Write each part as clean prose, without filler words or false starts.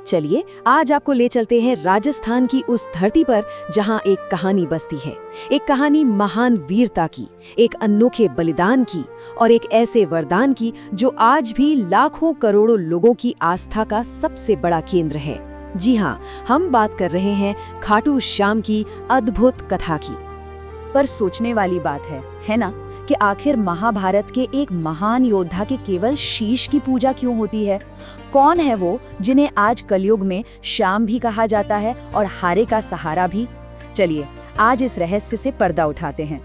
चलिए आज आपको ले चलते हैं राजस्थान की उस धरती पर जहां एक कहानी बसती है। एक कहानी महान वीरता की, एक अनोखे बलिदान की और एक ऐसे वरदान की जो आज भी लाखों करोड़ों लोगों की आस्था का सबसे बड़ा केंद्र है। जी हाँ, हम बात कर रहे हैं खाटू श्याम की अद्भुत कथा की। पर सोचने वाली बात है ना, कि आखिर महाभारत के एक महान योद्धा के केवल शीश की पूजा क्यों होती है? कौन है वो जिन्हें आज कलयुग में श्याम भी कहा जाता है और हारे का सहारा भी? चलिए आज इस रहस्य से पर्दा उठाते हैं।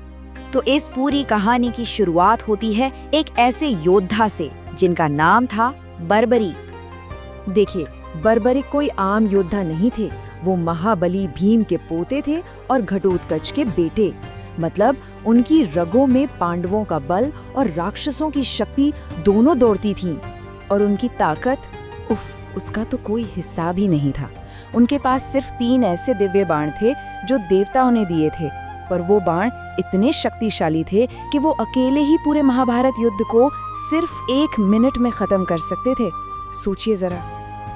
तो इस पूरी कहानी की शुरुआत होती है एक ऐसे योद्धा से जिनका नाम था बर्बरीक। देखिए, बर्बरीक कोई आम योद्धा नहीं थे। वो महाबली भीम के पोते थे और घटोत्कच के बेटे। मतलब उनकी रगों में पांडवों का बल और राक्षसों की शक्ति दोनों दौड़ती थीं। और उनकी ताकत, उसका तो कोई हिसाब ही नहीं था। उनके पास सिर्फ 3 ऐसे दिव्य बाण थे जो देवताओं ने दिए थे, पर वो बाण इतने शक्तिशाली थे कि वो अकेले ही पूरे महाभारत युद्ध को सिर्फ 1 मिनट में खत्म कर सकते थे। सोचिए जरा।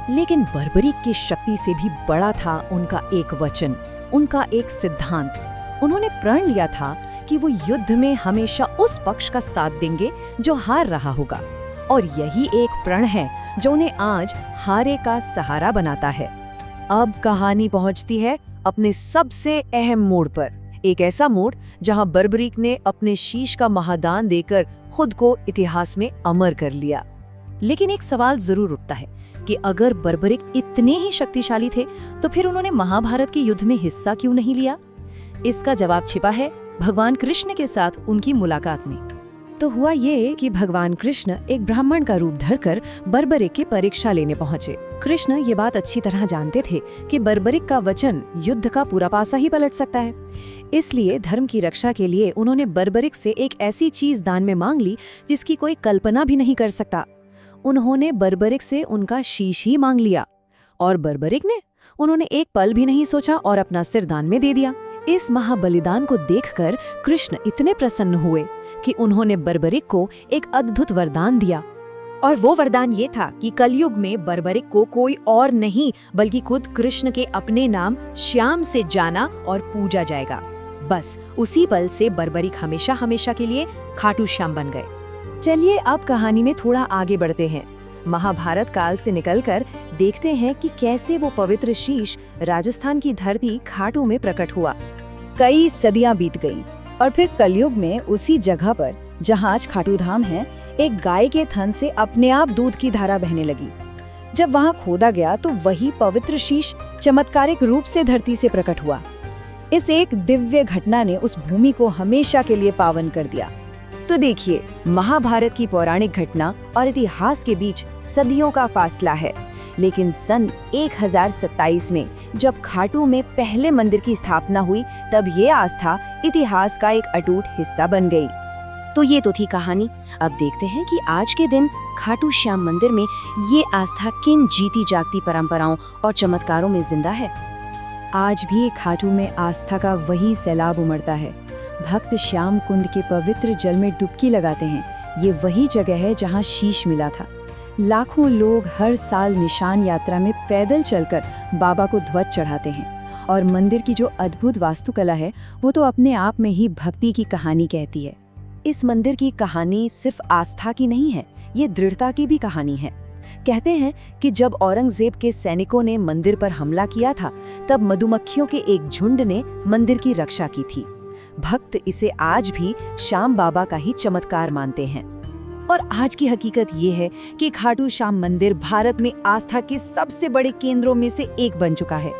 लेकिन बर्बरीक की शक्ति से भी बड़ा था उनका एक वचन, उनका एक सिद्धांत। उन्होंने प्रण लिया था कि वो युद्ध में हमेशा उस पक्ष का साथ देंगे जो हार रहा होगा। और यही एक प्रण है जो उन्हें आज हारे का सहारा बनाता है। अब कहानी पहुंचती है अपने सबसे अहम मोड़ पर। एक ऐसा मोड़ जहां बर्बरीक ने अपने शीश का महादान देकर खुद को इतिहास में अमर कर लिया। लेकिन एक सवाल जरूर उठता है कि अगर बर्बरीक इतने ही शक्तिशाली थे तो फिर उन्होंने महाभारत के युद्ध में हिस्सा क्यों नहीं लिया? इसका जवाब छिपा है भगवान कृष्ण के साथ उनकी मुलाकात में। तो हुआ ये कि भगवान कृष्ण एक ब्राह्मण का रूप धरकर बर्बरीक की परीक्षा लेने पहुंचे। कृष्ण ये बात अच्छी तरह जानते थे कि बर्बरीक का वचन युद्ध का पूरा पासा ही पलट सकता है। इसलिए धर्म की रक्षा के लिए उन्होंने बर्बरीक से एक ऐसी चीज दान में मांग ली जिसकी कोई कल्पना भी नहीं कर सकता। उन्होंने बर्बरीक से उनका शीश ही मांग लिया। और बर्बरीक ने उन्होंने एक पल भी नहीं सोचा और अपना सिर दान में दे दिया। इस महाबलिदान को देखकर कृष्ण इतने प्रसन्न हुए कि उन्होंने बर्बरीक को एक अद्भुत वरदान दिया। और वो वरदान ये था कि कलयुग में बर्बरीक को कोई और नहीं बल्कि खुद कृष्ण के अपने नाम श्याम से जाना और पूजा जाएगा। बस उसी पल से बर्बरीक हमेशा हमेशा के लिए खाटू श्याम बन गए। चलिए अब कहानी में थोड़ा आगे बढ़ते हैं। महाभारत काल से निकलकर देखते हैं कि कैसे वो पवित्र शीश राजस्थान की धरती खाटू में प्रकट हुआ। कई सदियां बीत गईं और फिर कलयुग में उसी जगह पर जहां आज खाटू धाम है, एक गाय के थन से अपने आप दूध की धारा बहने लगी। जब वहां खोदा गया तो वही पवित्र शीश चमत्कारिक रूप से धरती से प्रकट हुआ। इस एक दिव्य घटना ने उस भूमि को हमेशा के लिए पावन कर दिया। तो देखिए, महाभारत की पौराणिक घटना और इतिहास के बीच सदियों का फासला है। लेकिन सन 1027 में जब खाटू में पहले मंदिर की स्थापना हुई, तब ये आस्था इतिहास का एक अटूट हिस्सा बन गई। तो ये तो थी कहानी। अब देखते हैं कि आज के दिन खाटू श्याम मंदिर में ये आस्था किन जीती जागती परंपराओं और चमत्कारों में जिंदा है। आज भी खाटू में आस्था का वही सैलाब उमड़ता है। भक्त श्याम कुंड के पवित्र जल में डुबकी लगाते हैं। ये वही जगह है जहां शीश मिला था। लाखों लोग हर साल निशान यात्रा में पैदल चलकर बाबा को ध्वज चढ़ाते हैं। और मंदिर की जो अद्भुत वास्तुकला है वो तो अपने आप में ही भक्ति की कहानी कहती है। इस मंदिर की कहानी सिर्फ आस्था की नहीं है, ये दृढ़ता की भी कहानी है। कहते हैं कि जब औरंगजेब के सैनिकों ने मंदिर पर हमला किया था, तब मधुमक्खियों के एक झुंड ने मंदिर की रक्षा की थी। भक्त इसे आज भी श्याम बाबा का ही चमत्कार मानते हैं। और आज की हकीकत ये है कि खाटू श्याम मंदिर भारत में आस्था के सबसे बड़े केंद्रों में से एक बन चुका है।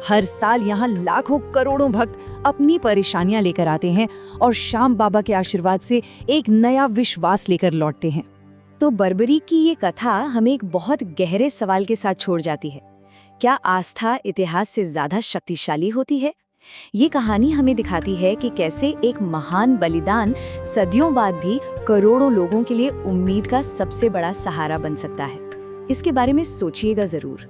हर साल यहाँ लाखों करोड़ों भक्त अपनी परेशानियां लेकर आते हैं और श्याम बाबा के आशीर्वाद से एक नया विश्वास लेकर लौटते हैं। तो बर्बरीक की ये कथा हमें एक बहुत गहरे सवाल के साथ छोड़ जाती है। क्या आस्था इतिहास से ज्यादा शक्तिशाली होती है? ये कहानी हमें दिखाती है कि कैसे एक महान बलिदान सदियों बाद भी करोड़ों लोगों के लिए उम्मीद का सबसे बड़ा सहारा बन सकता है। इसके बारे में सोचिएगा जरूर।